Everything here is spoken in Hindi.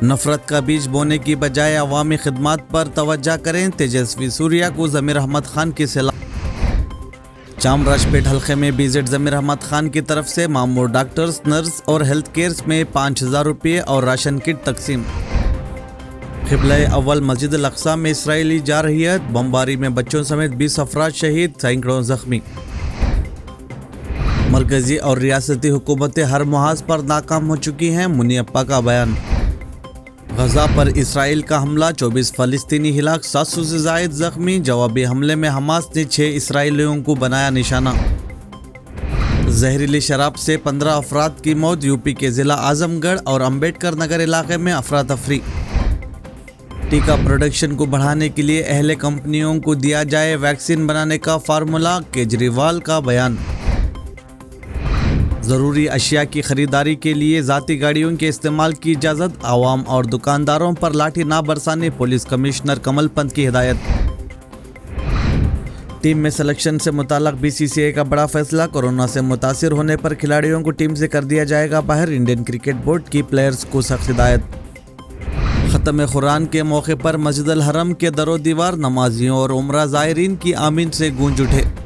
नफरत का बीज बोने की बजाय अवामी खिदमात पर तवज्जो करें, तेजस्वी सूर्या को ज़मीर अहमद खान की सलाह। चामराजपेट हल्के में बीजेड ज़मीर अहमद खान की तरफ से मामूर डॉक्टर्स, नर्स और हेल्थ केयर्स में 5,000 रुपये और राशन किट तकसीम। क़िबला अव्वल मस्जिद अल-अक़सा में इसराइली जारहियत, बमबारी में बच्चों समेत 20 अफराद शहीद, सैकड़ों जख्मी। मरकजी और रियासती हुकूमतें हर मुहाज पर नाकाम हो चुकी हैं, मुनीअप्पा का बयान। गजा पर इसराइल का हमला, 24 फ़लस्तीनी हिलाक, 700 से ज़ायद जख्मी। जवाबी हमले में हमास ने 6 इसराइलियों को बनाया निशाना। जहरीली शराब से 15 अफराद की मौत, यूपी के ज़िला आजमगढ़ और अम्बेडकर नगर इलाके में अफरा तफरी। टीका प्रोडक्शन को बढ़ाने के लिए अहले कंपनियों को दिया जाए वैक्सीन बनाने का फार्मूला, केजरीवाल का बयान। ज़रूरी अशिया की खरीदारी के लिए ज़ाती गाड़ियों के इस्तेमाल की इजाज़त, आवाम और दुकानदारों पर लाठी ना बरसाने, पुलिस कमिश्नर कमल पंत की हिदायत। टीम में सिलेक्शन से मुताल्लिक़ बीसीसीआई का बड़ा फैसला, कोरोना से मुतासिर होने पर खिलाड़ियों को टीम से कर दिया जाएगा बाहर, इंडियन क्रिकेट बोर्ड की प्लेयर्स को सख्त हिदायत। ख़त्म कुरान के मौके पर मस्जिद अल हरम के दरो दीवार, नमाजियों और उम्रा ज़ायरीन की आमीन से गूंज उठे।